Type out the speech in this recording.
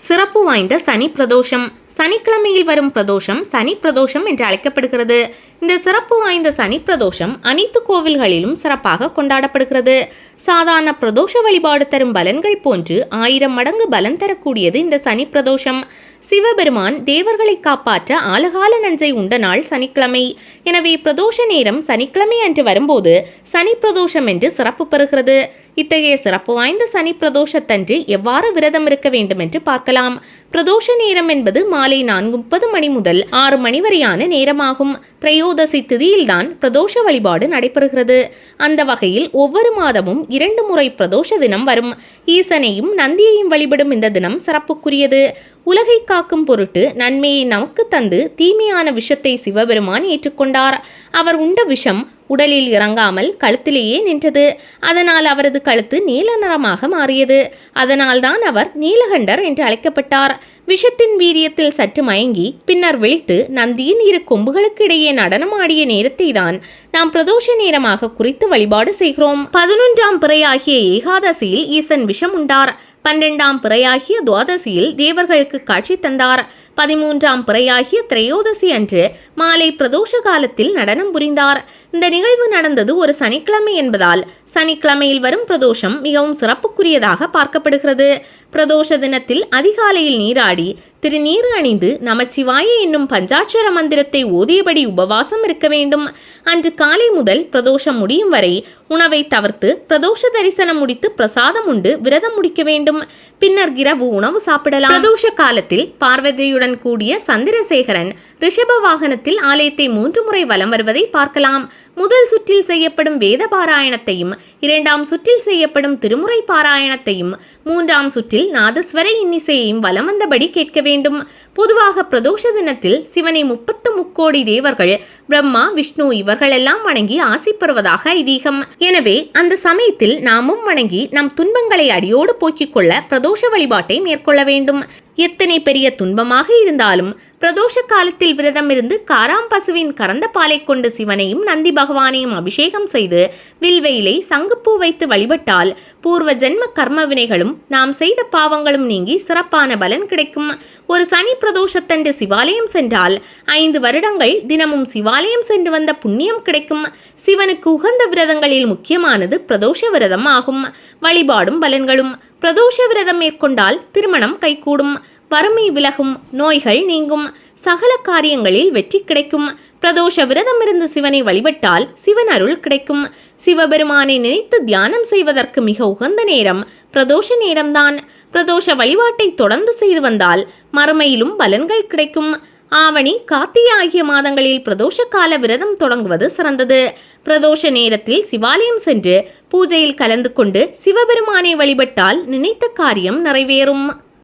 சிறப்பு வாய்ந்த சனி பிரதோஷம். சனிக்கிழமையில் வரும் பிரதோஷம் சனி பிரதோஷம் என்று அழைக்கப்படுகிறது. இந்த சிறப்பு வாய்ந்த சனி பிரதோஷம் அனைத்து கோவில்களிலும் சிறப்பாக கொண்டாடப்படுகிறது. சாதாரண பிரதோஷ வழிபாடு தரும் பலன்கள் போன்று 1000 மடங்கு பலன் தரக்கூடியது இந்த சனி பிரதோஷம். சிவபெருமான் தேவர்களை காப்பாற்ற ஆலகால நஞ்சை உண்ட நாள் சனிக்கிழமை. எனவே பிரதோஷ நேரம் சனிக்கிழமை அன்று வரும்போது சனி பிரதோஷம் என்று சிறப்பு பெறுகிறது. இத்தகைய சிறப்பு வாய்ந்த சனி பிரதோஷத்தன்று எவ்வாறு விரதம் இருக்க வேண்டும் என்று பார்க்கலாம். பிரதோஷ நேரம் என்பது மாலை 4:30 மணி முதல் 6 மணி வரையான நேரமாகும். திரையோதசி திதியில்தான் பிரதோஷ வழிபாடு நடைபெறுகிறது. அந்த வகையில் ஒவ்வொரு மாதமும் 2 முறை பிரதோஷ தினம் வரும். ஈசனையும் நந்தியையும் வழிபடும் இந்த தினம் சிறப்புக்குரியது. உலகை காக்கும் பொருட்டு நன்மையை நமக்கு தந்து தீமையான விஷத்தை சிவபெருமான் ஏற்றுக்கொண்டார். அவர் உண்ட விஷம் உடலில் இறங்காமல் கழுத்திலேயே நின்றது. அதனால் அவரது கழுத்து நீல நிறமாக மாறியது. அதனால்தான் அவர் நீலகண்டர் என்று அழைக்கப்பட்டார். விஷத்தின் வீரியத்தில் சற்று மயங்கி பின்னர் விழித்து நந்தியின் 2 கொம்புகளுக்கு இடையே நடனமாடிய நேரத்தை தான் நாம் பிரதோஷ நேரமாக குறித்து வழிபாடு செய்கிறோம். 11ஆம் பிறையாகிய ஏகாதசியில் ஈசன் விஷம் உண்டார். 12ஆம் பிறையாகிய துவாதசியில் தேவர்களுக்கு காட்சி தந்தார். 13ஆம் பிறையாகிய திரையோதசி அன்று மாலை பிரதோஷ காலத்தில் நடனம் புரிந்தார். இந்த நிகழ்வு நடந்தது ஒரு சனிக்கிழமை என்பதால் சனிக்கிழமையில் வரும் பிரதோஷம் மிகவும் சிறப்புக்குரியதாக பார்க்கப்படுகிறது. பிரதோஷ தினத்தில் அதிகாலையில் நீராடி திருநீறு அணிந்து நமச்சிவாய என்னும் பஞ்சாட்சர மந்திரத்தை ஓதியபடி உபவாசம் இருக்க வேண்டும். அன்று காலை முதல் பிரதோஷம் முடியும் வரை உணவை தவிர்த்து பிரதோஷ தரிசனம் முடித்து பிரசாதம் உண்டு விரதம் முடிக்க வேண்டும். பின்னர் இரவு உணவு சாப்பிடலாம். பிரதோஷ காலத்தில் பார்வதியுடன் கூடிய சந்திரசேகரன் ரிஷப வாகனத்தில் ஆலயத்தை 3 முறை வலம் வருவதை பார்க்கலாம். முதல் சுற்றில் செய்யப்படும் வேத பாராயணத்தையும் 2ஆம் சுற்றில் செய்யப்படும் திருமுறை பாராயணத்தையும் 3ஆம் சுற்றில் நாதஸ்வர இன்னிசையையும் வலம் வந்தபடி கேட்க வேண்டும். பொதுவாக பிரதோஷ தினத்தில் சிவனை 30 முக்கோடி தேவர்கள் பிரம்மா விஷ்ணு இவர்களெல்லாம் வணங்கி ஆசி பெறுவதாக ஐதீகம். எனவே அந்த சமயத்தில் நாமும் வணங்கி நம் துன்பங்களை அடியோடு போக்கிக் கொள்ள பிரதோஷ வழிபாட்டை மேற்கொள்ள வேண்டும். எத்தனை பெரிய துன்பமாக இருந்தாலும் பிரதோஷ காலத்தில் விரதம் இருந்து காராம் பசுவின் கறந்த பாலை கொண்டு சிவனையும் நந்தி பகவானையும் அபிஷேகம் செய்து வில்வெயிலை சங்குப்பூ வைத்து வழிபட்டால் பூர்வ ஜென்ம கர்ம வினைகளும் நாம் செய்த பாவங்களும் நீங்கி சிறப்பான பலன் கிடைக்கும். ஒரு சனி பிரதோஷத்தன்று சிவாலயம் சென்றால் 5 வருடங்கள் தினமும் சிவாலயம் சென்று வந்த புண்ணியம் கிடைக்கும். சிவனுக்கு உகந்த விரதங்களில் முக்கியமானது பிரதோஷ விரதம் ஆகும். வழிபாடும் பலன்களும். பிரதோஷ விரதம் மேற்கொண்டால் திருமணம் கைகூடும், வறுமை விலகும், நோய்கள் நீங்கும், சகல காரியங்களில் வெற்றி கிடைக்கும். பிரதோஷ விரதம் இருந்து சிவனை வழிபட்டால் சிவன் அருள் கிடைக்கும். சிவபெருமானை நினைத்து தியானம் செய்வதற்கு மிக உகந்த நேரம் பிரதோஷ நேரம்தான். பிரதோஷ வழிபாட்டை தொடர்ந்து செய்து வந்தால் மறுமையிலும் பலன்கள் கிடைக்கும். ஆவணி கார்த்திகை ஆகிய மாதங்களில் பிரதோஷ கால விரதம் தொடங்குவது சிறந்தது. பிரதோஷ நேரத்தில் சிவாலயம் சென்று பூஜையில் கலந்து கொண்டு சிவபெருமானை வழிபட்டால் நினைத்த காரியம் நிறைவேறும்.